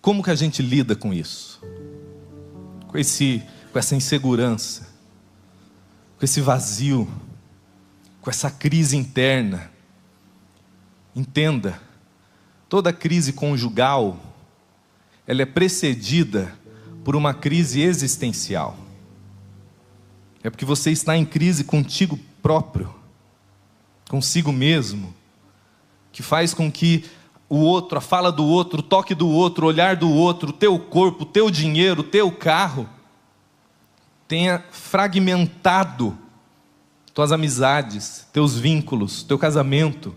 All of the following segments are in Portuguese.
como que a gente lida com isso? Com essa insegurança, com esse vazio, com essa crise interna. Entenda, toda crise conjugal, ela é precedida por uma crise existencial. É porque você está em crise contigo próprio, consigo mesmo, que faz com que o outro, a fala do outro, o toque do outro, o olhar do outro, o teu corpo, o teu dinheiro, o teu carro, tenha fragmentado tuas amizades, teus vínculos, teu casamento.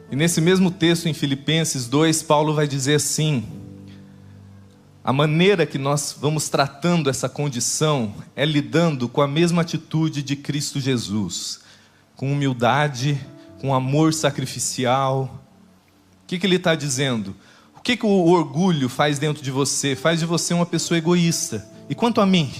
E nesse mesmo texto em Filipenses 2, Paulo vai dizer assim: a maneira que nós vamos tratando essa condição é lidando com a mesma atitude de Cristo Jesus, com humildade, com amor sacrificial. O que ele está dizendo? O que o orgulho faz dentro de você? Faz de você uma pessoa egoísta. E quanto a mim?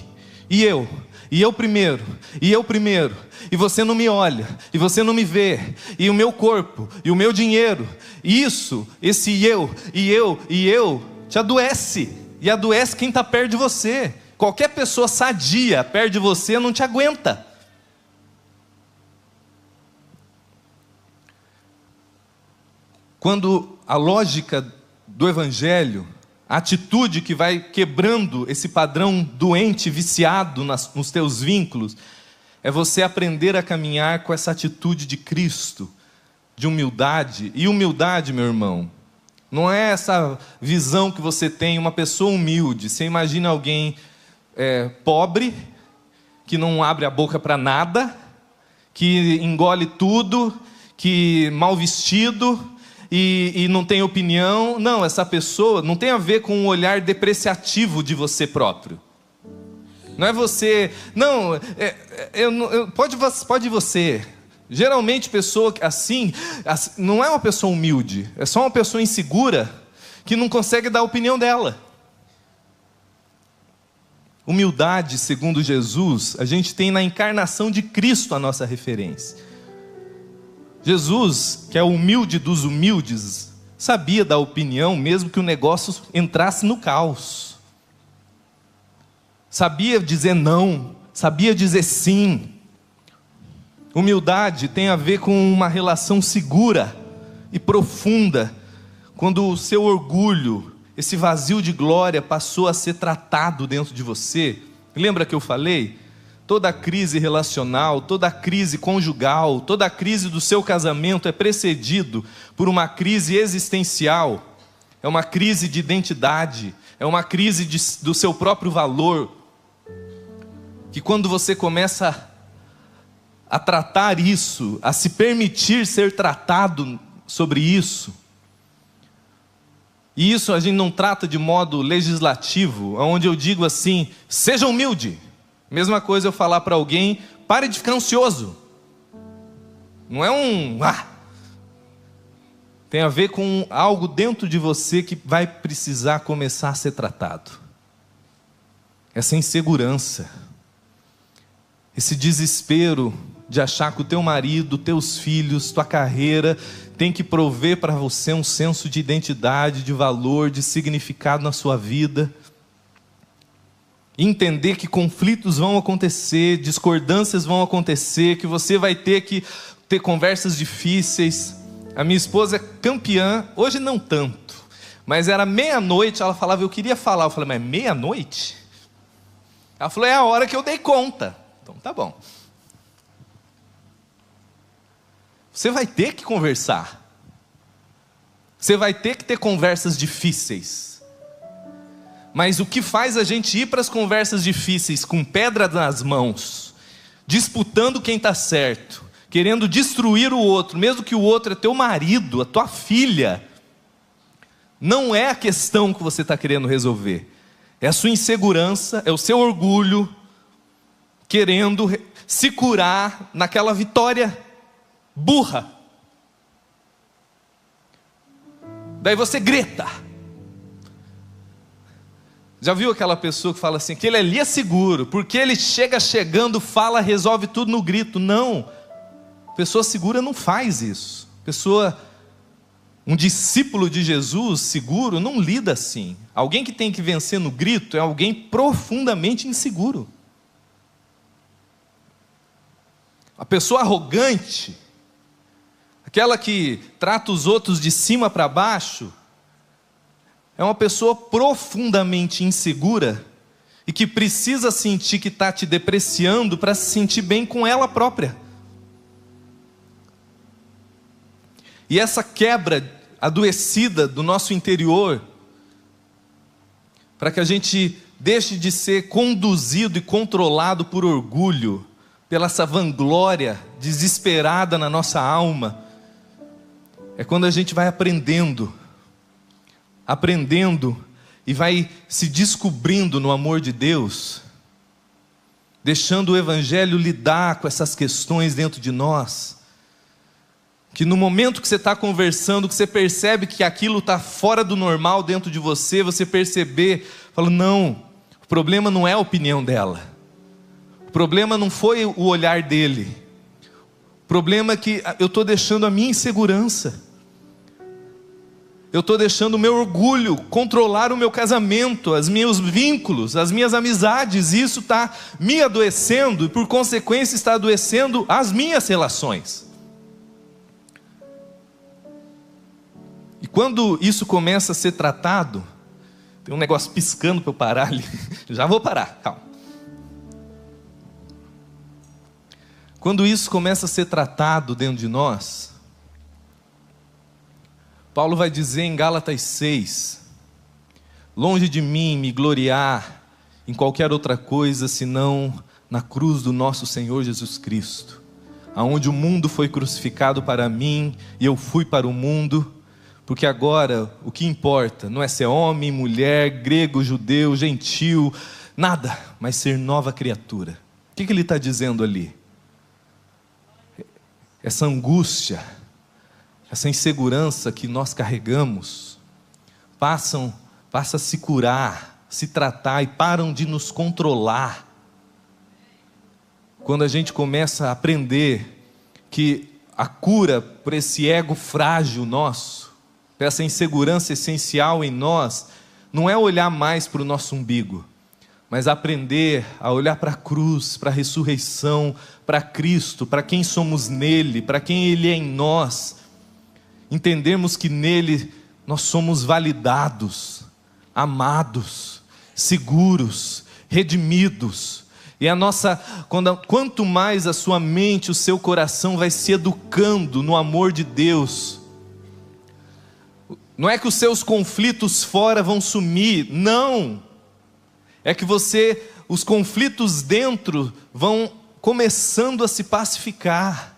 E eu primeiro, e você não me olha, e você não me vê, e o meu corpo, e o meu dinheiro, esse eu, te adoece. E adoece quem está perto de você. Qualquer pessoa sadia perto de você não te aguenta. Quando a lógica do Evangelho, a atitude que vai quebrando esse padrão doente, viciado nos teus vínculos, é você aprender a caminhar com essa atitude de Cristo, de humildade. E humildade, meu irmão, não é essa visão que você tem, uma pessoa humilde. Você imagina alguém pobre, que não abre a boca para nada, que engole tudo, que mal vestido e não tem opinião. Não, essa pessoa não tem a ver com um olhar depreciativo de você próprio. Não é você, não, pode você. Geralmente pessoa assim, não é uma pessoa humilde, é só uma pessoa insegura, que não consegue dar a opinião dela. Humildade, segundo Jesus, a gente tem na encarnação de Cristo a nossa referência. Jesus, que é o humilde dos humildes, sabia dar opinião mesmo que o negócio entrasse no caos. Sabia dizer não, sabia dizer sim. Humildade tem a ver com uma relação segura e profunda, quando o seu orgulho, esse vazio de glória passou a ser tratado dentro de você. Lembra que eu falei? Toda crise relacional, toda crise conjugal, toda crise do seu casamento é precedido por uma crise existencial, é uma crise de identidade, é uma crise do seu próprio valor, que quando você começa a tratar isso, a se permitir ser tratado sobre isso, e isso a gente não trata de modo legislativo, onde eu digo assim, seja humilde. Mesma coisa eu falar para alguém, pare de ficar ansioso. Não é tem a ver com algo dentro de você que vai precisar começar a ser tratado. Essa insegurança, esse desespero de achar que o teu marido, teus filhos, tua carreira tem que prover para você um senso de identidade, de valor, de significado na sua vida. Entender que conflitos vão acontecer, discordâncias vão acontecer, que você vai ter que ter conversas difíceis. A minha esposa é campeã, hoje não tanto, mas era meia-noite, ela falava, eu queria falar. Eu falei, mas meia-noite? Ela falou, é a hora que eu dei conta. Então tá bom. Você vai ter que conversar. Você vai ter que ter conversas difíceis. Mas o que faz a gente ir para as conversas difíceis com pedra nas mãos, disputando quem está certo, querendo destruir o outro, mesmo que o outro é teu marido, a tua filha, não é a questão que você está querendo resolver. É a sua insegurança, é o seu orgulho, querendo se curar naquela vitória burra. Daí você grita. Já viu aquela pessoa que fala assim, aquele ali é seguro, porque ele chegando, fala, resolve tudo no grito? Não, pessoa segura não faz isso. Pessoa Um discípulo de Jesus seguro não lida assim. Alguém que tem que vencer no grito é alguém profundamente inseguro. A pessoa arrogante, aquela que trata os outros de cima para baixo, é uma pessoa profundamente insegura e que precisa sentir que está te depreciando para se sentir bem com ela própria. E essa quebra adoecida do nosso interior, para que a gente deixe de ser conduzido e controlado por orgulho, pela essa vanglória desesperada na nossa alma, é quando a gente vai aprendendo e vai se descobrindo no amor de Deus, deixando o Evangelho lidar com essas questões dentro de nós, que no momento que você está conversando, que você percebe que aquilo está fora do normal dentro de você, você perceber, fala, não, o problema não é a opinião dela, o problema não foi o olhar dele, o problema é que eu estou deixando a minha insegurança, eu estou deixando o meu orgulho controlar o meu casamento, os meus vínculos, as minhas amizades, e isso está me adoecendo, e por consequência está adoecendo as minhas relações. E quando isso começa a ser tratado, tem um negócio piscando para eu parar ali, já vou parar, calma. Quando isso começa a ser tratado dentro de nós, Paulo vai dizer em Gálatas 6, longe de mim me gloriar em qualquer outra coisa, senão na cruz do nosso Senhor Jesus Cristo, aonde o mundo foi crucificado para mim, e eu fui para o mundo, porque agora o que importa não é ser homem, mulher, grego, judeu, gentil, nada, mas ser nova criatura. O que ele está dizendo ali? Essa angústia, essa insegurança que nós carregamos, passa a se curar, se tratar e param de nos controlar. Quando a gente começa a aprender que a cura por esse ego frágil nosso, essa insegurança essencial em nós, não é olhar mais para o nosso umbigo, mas aprender a olhar para a cruz, para a ressurreição, para Cristo, para quem somos nele, para quem Ele é em nós, entendermos que nele nós somos validados, amados, seguros, redimidos, e quanto mais a sua mente, o seu coração vai se educando no amor de Deus, não é que os seus conflitos fora vão sumir, não, é que os conflitos dentro vão começando a se pacificar.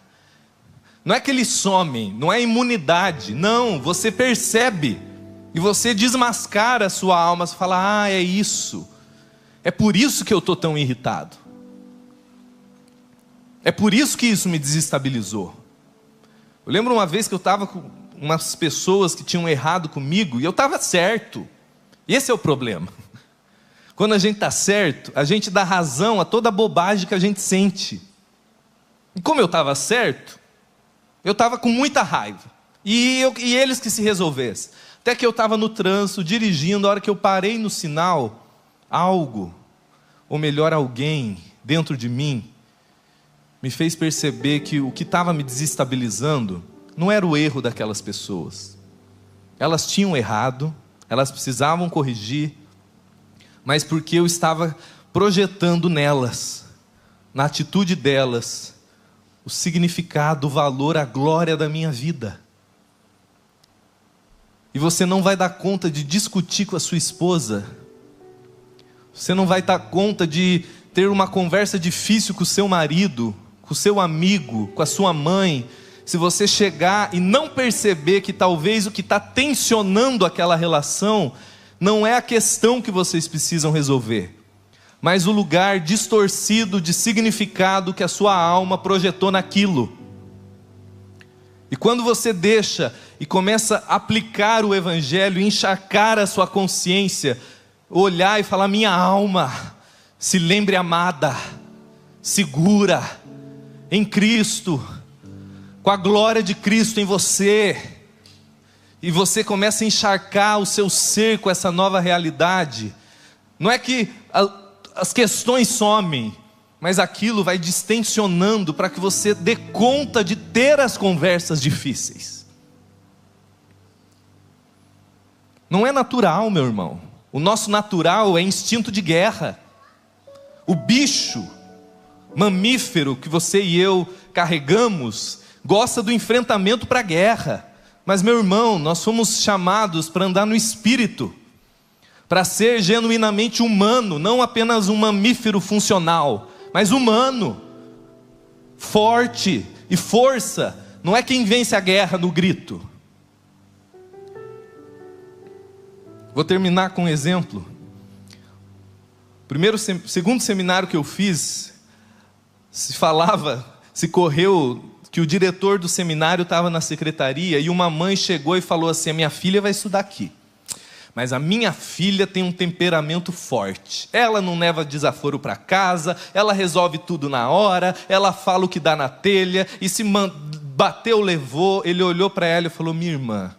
Não é que eles somem, não é imunidade, não, você percebe, e você desmascara a sua alma, você fala, é isso, é por isso que eu estou tão irritado, é por isso que isso me desestabilizou. Eu lembro uma vez que eu estava com umas pessoas que tinham errado comigo, e eu estava certo, esse é o problema. Quando a gente está certo, a gente dá razão a toda a bobagem que a gente sente, e como eu estava certo, eu estava com muita raiva, e eles que se resolvessem, até que eu estava no trânsito, dirigindo, a hora que eu parei no sinal, algo, ou melhor alguém, dentro de mim, me fez perceber que o que estava me desestabilizando, não era o erro daquelas pessoas, elas tinham errado, elas precisavam corrigir, mas porque eu estava projetando nelas, na atitude delas, o significado, o valor, a glória da minha vida. E você não vai dar conta de discutir com a sua esposa, você não vai dar conta de ter uma conversa difícil com o seu marido, com o seu amigo, com a sua mãe, se você chegar e não perceber que talvez o que está tensionando aquela relação não é a questão que vocês precisam resolver, mas o lugar distorcido de significado que a sua alma projetou naquilo. E quando você deixa e começa a aplicar o Evangelho, encharcar a sua consciência, olhar e falar, minha alma, se lembre amada, segura, em Cristo, com a glória de Cristo em você, e você começa a encharcar o seu ser com essa nova realidade, não é que as questões somem, mas aquilo vai distensionando para que você dê conta de ter as conversas difíceis. Não é natural, meu irmão. O nosso natural é instinto de guerra. O bicho mamífero que você e eu carregamos gosta do enfrentamento para a guerra. Mas, meu irmão, nós fomos chamados para andar no espírito, para ser genuinamente humano, não apenas um mamífero funcional, mas humano, forte e força. Não é quem vence a guerra no grito. Vou terminar com um exemplo. Segundo seminário que eu fiz, se correu que o diretor do seminário estava na secretaria e uma mãe chegou e falou assim: a minha filha vai estudar aqui, mas a minha filha tem um temperamento forte, ela não leva desaforo para casa, ela resolve tudo na hora, ela fala o que dá na telha, e se bateu, levou. Ele olhou para ela e falou: minha irmã,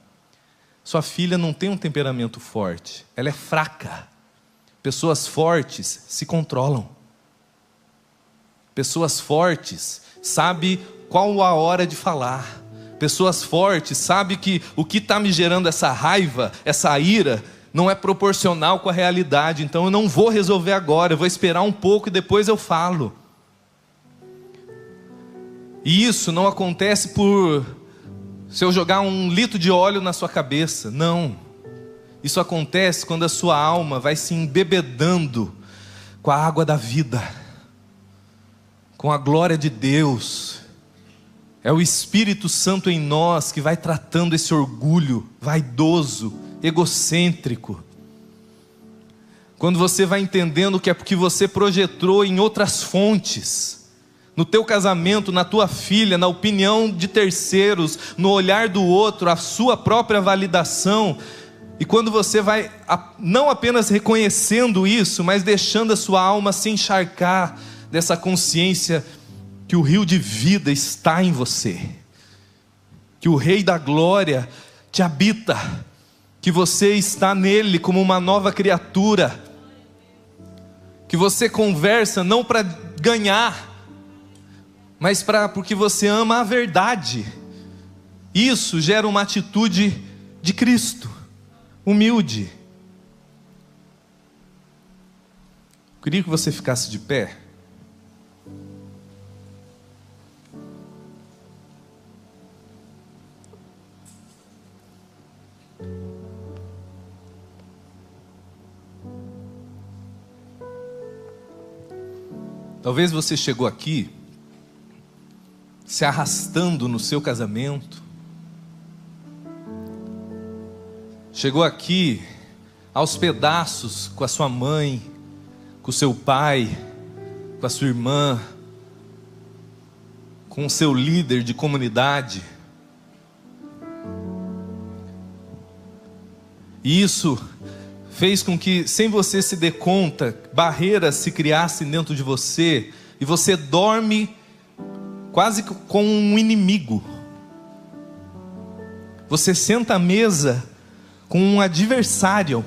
sua filha não tem um temperamento forte, ela é fraca. Pessoas fortes se controlam. Pessoas fortes sabem qual a hora de falar. Pessoas fortes sabem que o que está me gerando essa raiva, essa ira, não é proporcional com a realidade. Então eu não vou resolver agora, eu vou esperar um pouco e depois eu falo. E isso não acontece por se eu jogar 1 litro de óleo na sua cabeça. Não. Isso acontece quando a sua alma vai se embebedando com a água da vida, com a glória de Deus. É o Espírito Santo em nós que vai tratando esse orgulho vaidoso, egocêntrico. Quando você vai entendendo que é porque você projetou em outras fontes, no teu casamento, na tua filha, na opinião de terceiros, no olhar do outro, a sua própria validação. E quando você vai não apenas reconhecendo isso, mas deixando a sua alma se encharcar dessa consciência que o rio de vida está em você, que o Rei da Glória te habita, que você está nele como uma nova criatura, que você conversa não para ganhar, mas porque você ama a verdade. Isso gera uma atitude de Cristo, humilde. Eu queria que você ficasse de pé. Talvez você chegou aqui se arrastando no seu casamento, chegou aqui aos pedaços com a sua mãe, com o seu pai, com a sua irmã, com o seu líder de comunidade. E isso fez com que, sem você se dar conta, barreiras se criassem dentro de você, e você dorme quase com um inimigo. Você senta à mesa com um adversário.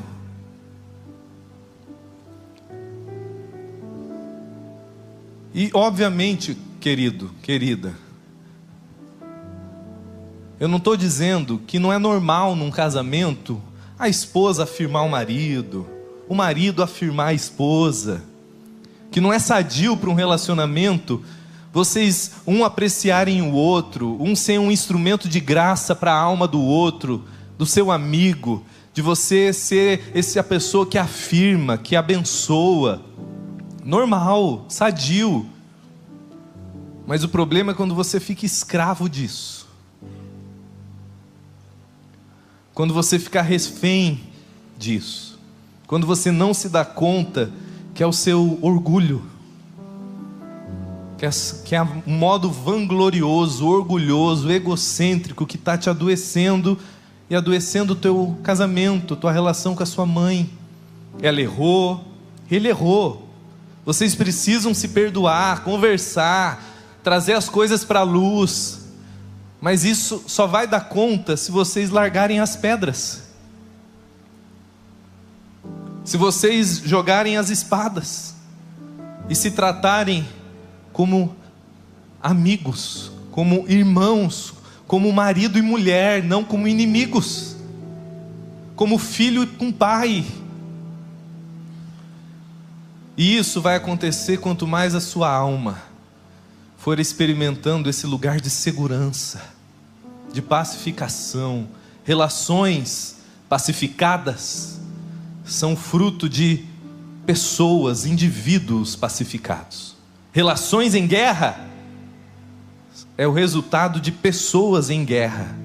E obviamente, querido, querida, eu não estou dizendo que não é normal num casamento a esposa afirmar o marido afirmar a esposa, que não é sadio para um relacionamento vocês um apreciarem o outro, um ser um instrumento de graça para a alma do outro, do seu amigo, de você ser a pessoa que afirma, que abençoa. Normal, sadio. Mas o problema é quando você fica escravo disso, quando você fica refém disso, quando você não se dá conta que é o seu orgulho, que é um modo vanglorioso, orgulhoso, egocêntrico, que está te adoecendo, e adoecendo o teu casamento, tua relação com a sua mãe. Ela errou, ele errou. Vocês precisam se perdoar, conversar, trazer as coisas para a luz. Mas isso só vai dar conta se vocês largarem as pedras, se vocês jogarem as espadas e se tratarem como amigos, como irmãos, como marido e mulher, não como inimigos, como filho com pai. E isso vai acontecer quanto mais a sua alma for experimentando esse lugar de segurança, de pacificação. Relações pacificadas são fruto de pessoas, indivíduos pacificados. Relações em guerra é o resultado de pessoas em guerra,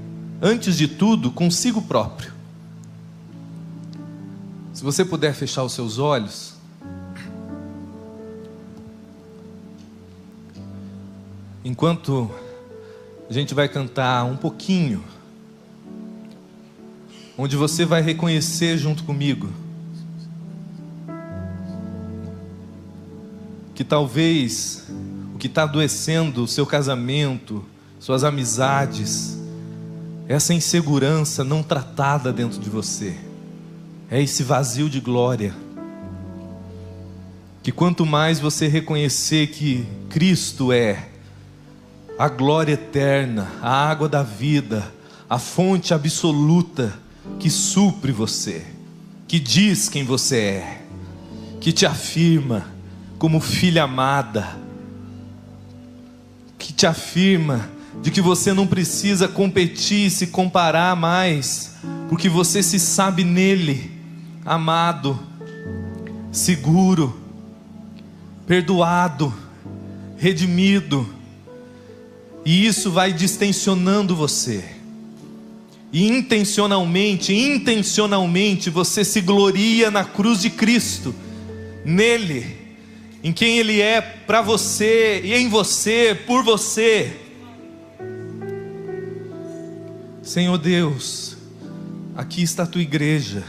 antes de tudo consigo próprio. Se você puder fechar os seus olhos, enquanto a gente vai cantar um pouquinho, onde você vai reconhecer junto comigo que talvez o que está adoecendo o seu casamento, suas amizades, essa insegurança não tratada dentro de você, é esse vazio de glória, que quanto mais você reconhecer que Cristo é a glória eterna, a água da vida, a fonte absoluta que supre você, que diz quem você é, que te afirma como filha amada, que te afirma de que você não precisa competir, se comparar mais, porque você se sabe nele, amado, seguro, perdoado, redimido. E isso vai distensionando você. E intencionalmente você se gloria na cruz de Cristo, nele, em quem Ele é para você e em você, por você. Senhor Deus, aqui está a tua igreja,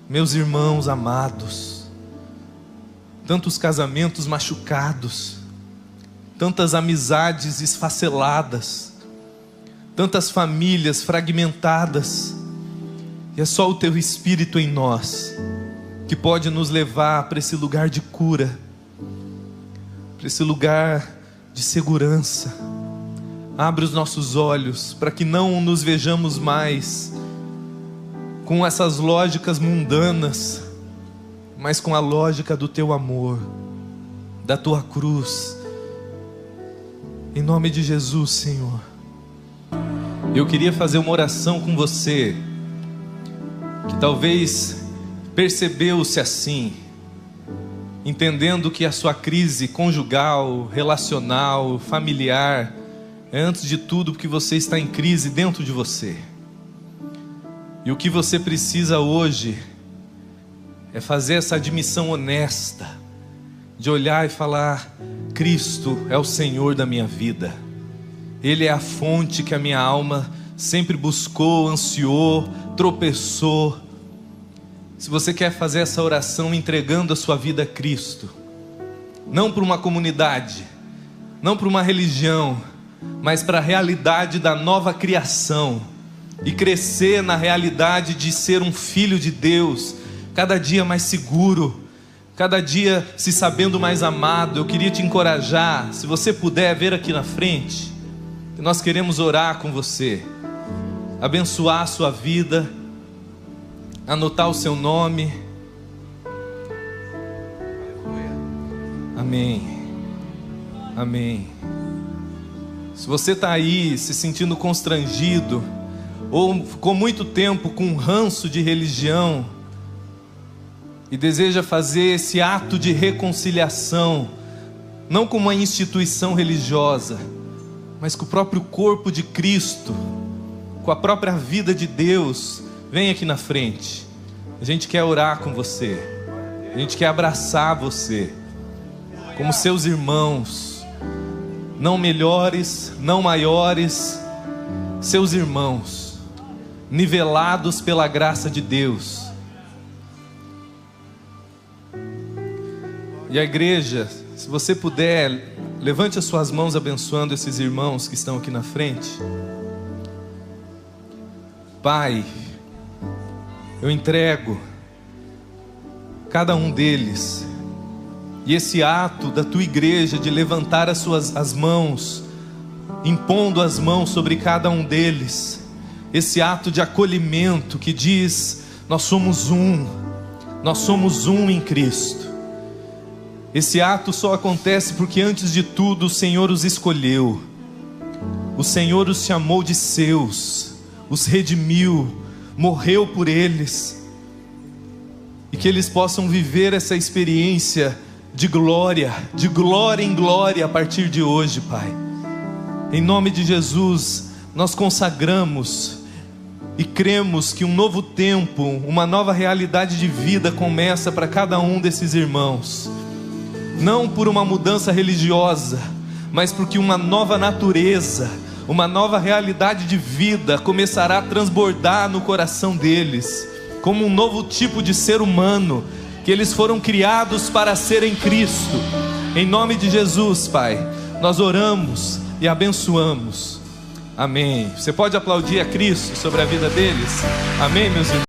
meus irmãos amados, tantos casamentos machucados, tantas amizades esfaceladas, tantas famílias fragmentadas, e é só o teu Espírito em nós que pode nos levar para esse lugar de cura, para esse lugar de segurança. Abre os nossos olhos para que não nos vejamos mais com essas lógicas mundanas, mas com a lógica do teu amor, da tua cruz. Em nome de Jesus, Senhor. Eu queria fazer uma oração com você, que talvez percebeu-se assim, entendendo que a sua crise conjugal, relacional, familiar, é antes de tudo porque você está em crise dentro de você. E o que você precisa hoje é fazer essa admissão honesta, de olhar e falar: Cristo é o Senhor da minha vida, Ele é a fonte que a minha alma sempre buscou, ansiou, tropeçou. Se você quer fazer essa oração entregando a sua vida a Cristo, não para uma comunidade, não para uma religião, mas para a realidade da nova criação, e crescer na realidade de ser um filho de Deus, cada dia mais seguro, cada dia se sabendo mais amado, eu queria te encorajar, se você puder vir aqui na frente, que nós queremos orar com você, abençoar a sua vida, anotar o seu nome. Amém, amém. Se você está aí se sentindo constrangido, ou ficou muito tempo com um ranço de religião, e deseja fazer esse ato de reconciliação, não com uma instituição religiosa, mas com o próprio corpo de Cristo, com a própria vida de Deus, vem aqui na frente. A gente quer orar com você, a gente quer abraçar você, como seus irmãos, não melhores, não maiores, seus irmãos, nivelados pela graça de Deus. E a igreja, se você puder, levante as suas mãos abençoando esses irmãos que estão aqui na frente. Pai, eu entrego cada um deles, e esse ato da tua igreja de levantar as mãos, impondo as mãos sobre cada um deles, esse ato de acolhimento que diz: nós somos um em Cristo. Esse ato só acontece porque antes de tudo o Senhor os escolheu, o Senhor os chamou de seus, os redimiu, morreu por eles, e que eles possam viver essa experiência de glória em glória a partir de hoje, Pai. Em nome de Jesus, nós consagramos e cremos que um novo tempo, uma nova realidade de vida começa para cada um desses irmãos. Não por uma mudança religiosa, mas porque uma nova natureza, uma nova realidade de vida começará a transbordar no coração deles, como um novo tipo de ser humano, que eles foram criados para ser em Cristo. Em nome de Jesus, Pai, nós oramos e abençoamos. Amém. Você pode aplaudir a Cristo sobre a vida deles? Amém, meus irmãos?